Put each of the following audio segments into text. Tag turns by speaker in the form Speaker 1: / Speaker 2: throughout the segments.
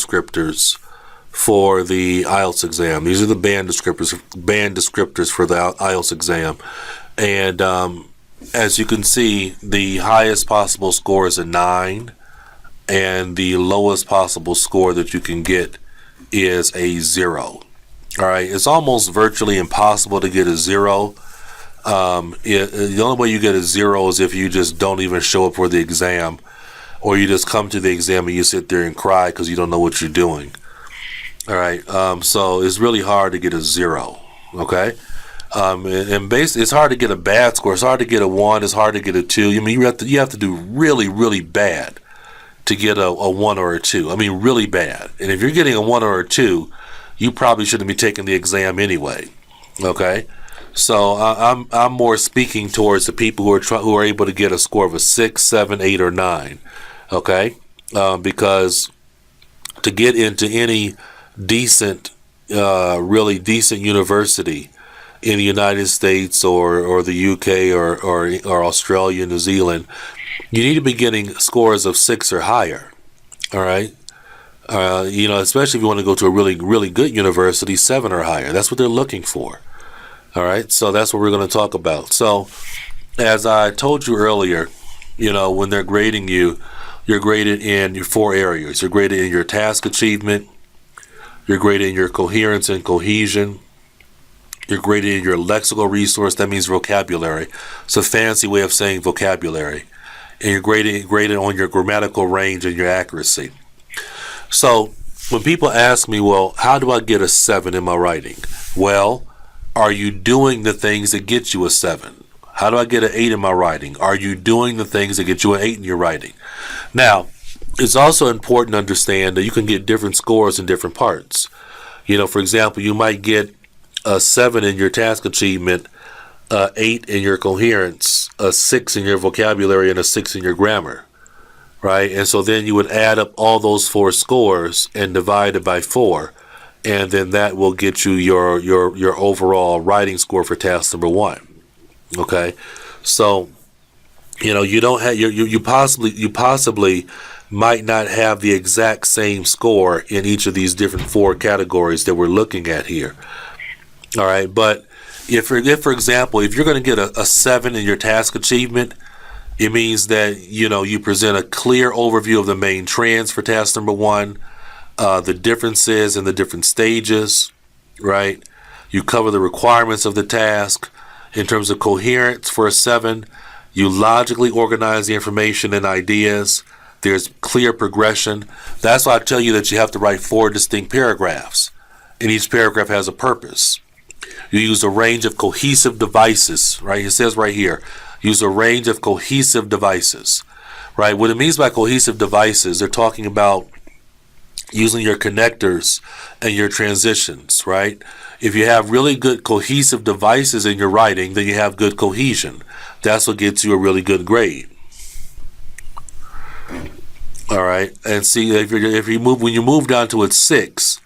Speaker 1: descriptors for the IELTS exam. These are the band descriptors for the IELTS exam. And as you can see, the highest possible score is a 9, and the lowest possible score that you can get is a 0. All right, it's almost virtually impossible to get a 0. The only way you get a 0 is if you just don't even show up for the exam, or you just come to the exam and you sit there and cry because you don't know what you're doing. All right, so it's really hard to get a 0. Okay, and basically, it's hard to get a bad score. It's hard to get a 1. It's hard to get a 2. I mean, you have to do really, really bad to get a 1 or a 2. I mean, really bad. And if you're getting a 1 or a 2, you probably shouldn't be taking the exam anyway. Okay, so I'm more speaking towards the people who are able to get a score of a 6, 7, 8, or 9. Okay, because to get into any decent, really decent university in the United States or the UK or Australia, New Zealand, you need to be getting scores of 6 or higher. All right, especially if you want to go to a really, really good university, 7 or higher. That's what they're looking for. All right, so that's what we're going to talk about. So, as I told you earlier, when they're grading you, you're graded in your 4 areas. You're graded in your task achievement. You're graded in your coherence and cohesion. You're graded in your lexical resource. That means vocabulary. It's a fancy way of saying vocabulary. And you're graded on your grammatical range and your accuracy. So when people ask me, well, how do I get a 7 in my writing? Well, are you doing the things that get you a 7? How do I get an 8 in my writing? Are you doing the things that get you an 8 in your writing? Now, it's also important to understand that you can get different scores in different parts. For example, you might get a 7 in your task achievement, a 8 in your coherence, a 6 in your vocabulary, and a 6 in your grammar, right? And so then you would add up all those 4 scores and divide it by 4, and then that will get you your overall writing score for task number 1. Okay, so you don't have you possibly might not have the exact same score in each of these different 4 categories that we're looking at here. All right, but if for example, if you're going to get a 7 in your task achievement, it means that you present a clear overview of the main trends for task number 1, the differences and the different stages, right? You cover the requirements of the task. In terms of coherence for a 7, you logically organize the information and ideas. There's clear progression. That's why I tell you that you have to write 4 distinct paragraphs, and each paragraph has a purpose. You use a range of cohesive devices, right? It says right here, use a range of cohesive devices, right? What it means by cohesive devices, they're talking about using your connectors and your transitions, right? If you have really good cohesive devices in your writing, then you have good cohesion. That's what gets you a really good grade. All right, and see when you move down to its 6,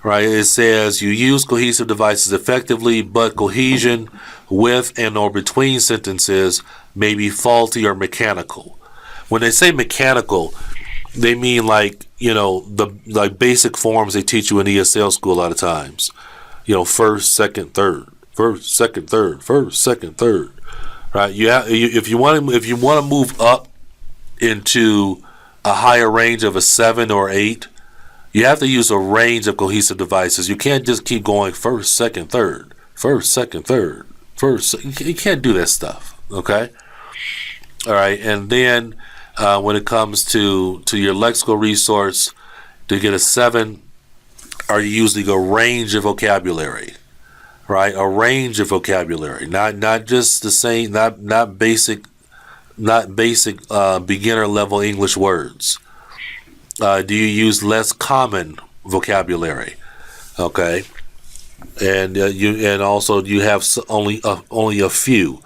Speaker 1: right? It says you use cohesive devices effectively, but cohesion with and or between sentences may be faulty or mechanical. When they say mechanical, they mean like the basic forms they teach you in ESL school a lot of times. First, second, third, first, second, third, first, second, third, right? If you want to move up into a higher range of a 7 or 8, you have to use a range of cohesive devices. You can't just keep going first, second, third, first, second, third, first. You can't do that stuff. Okay. All right, and then when it comes to your lexical resource, to get a 7. Are you using a range of vocabulary, right? A range of vocabulary, not just the same, not basic beginner level English words. Do you use less common vocabulary? Okay, and also you have only a few.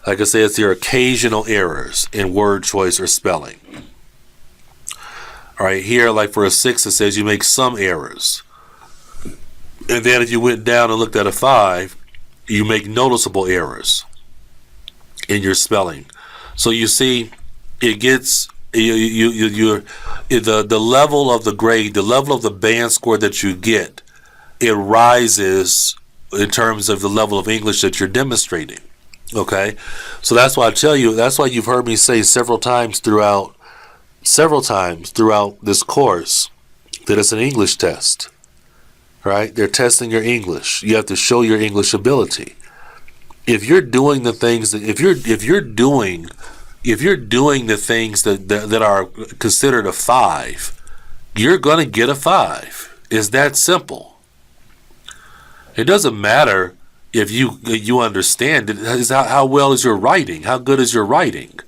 Speaker 1: Like I said, it's your occasional errors in word choice or spelling. All right, here, like for a 6, it says you make some errors. And then if you went down and looked at a 5, you make noticeable errors in your spelling. So you see, it gets you're the level of the grade, the level of the band score that you get, it rises in terms of the level of English that you're demonstrating. Okay, so that's why I tell you. That's why you've heard me say several times throughout this course that it's an English test. Right? They're testing your English. You have to show your English ability. If you're doing the things that if you're doing the things that are considered a 5, you're going to get a 5. It's that simple. It doesn't matter if you understand it. It's how well is your writing? How good is your writing?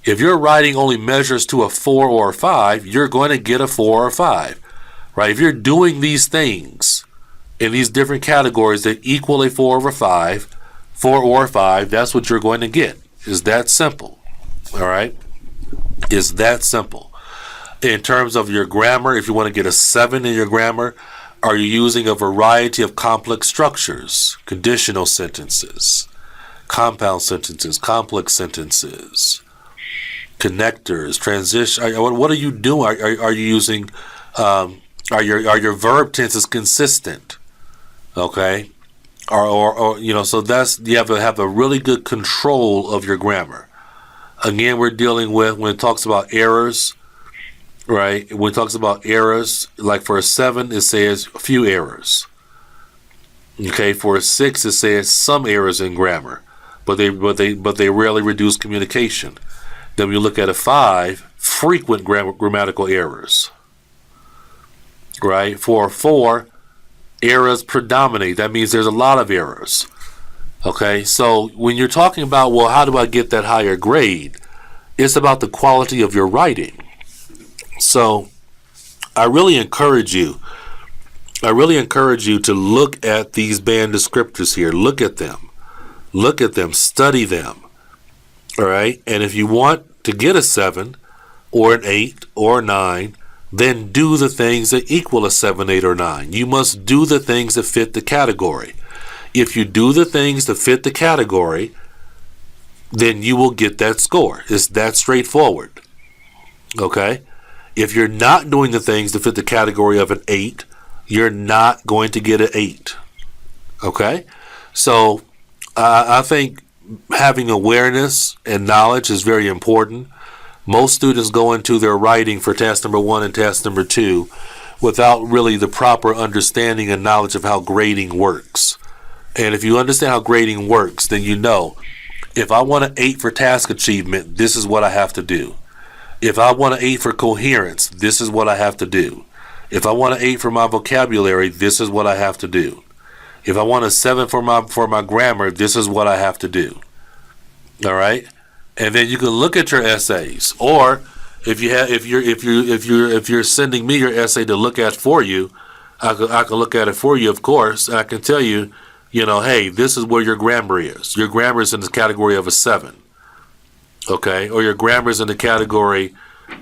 Speaker 1: If your writing only measures to a 4 or a 5, you're going to get a 4 or 5. Right? If you're doing these things in these different categories that equal a 4 or 5, that's what you're going to get. It's that simple. All right? It's that simple. In terms of your grammar, if you want to get a 7 in your grammar, are you using a variety of complex structures, conditional sentences, compound sentences, complex sentences, connectors, transition? What are you doing? Are you using? Are your verb tenses consistent? Okay, or so that's you have to have a really good control of your grammar. Again, we're dealing with when it talks about errors. Right, when it talks about errors, like for a 7, it says a few errors. Okay, for a 6, it says some errors in grammar, but they rarely reduce communication. Then when you look at a 5, frequent grammatical errors. Right, for a 4, errors predominate. That means there's a lot of errors. Okay, so when you're talking about, well, how do I get that higher grade? It's about the quality of your writing. So I really encourage you to look at these band descriptors here. Look at them, study them. All right, and if you want to get a 7 or an 8 or a 9, then do the things that equal a 7, 8, or 9. You must do the things that fit the category. If you do the things that fit the category, then you will get that score. It's that straightforward. Okay? If you're not doing the things that fit the category of an 8, you're not going to get an 8. Okay? So I think having awareness and knowledge is very important. Most students go into their writing for test number 1 and test number 2 without really the proper understanding and knowledge of how grading works. And if you understand how grading works, then you know, if I want an 8 for task achievement, this is what I have to do. If I want an 8 for coherence, this is what I have to do. If I want an 8 for my vocabulary, this is what I have to do. If I want a 7 for my grammar, this is what I have to do. All right? And then you can look at your essays, or if you're sending me your essay to look at for you, I can look at it for you, of course, and I can tell you, hey, this is where your grammar is. Your grammar is in the category of a 7. Okay, or your grammar is in the category,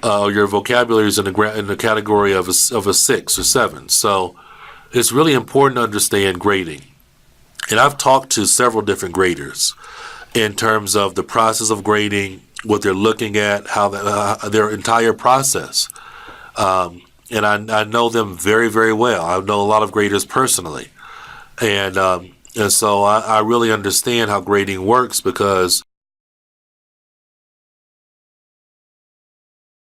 Speaker 1: your vocabulary is in the category of a 6 or 7. So it's really important to understand grading. And I've talked to several different graders in terms of the process of grading, what they're looking at, how their entire process. And I know them very, very well. I know a lot of graders personally, and so I really understand how grading works, because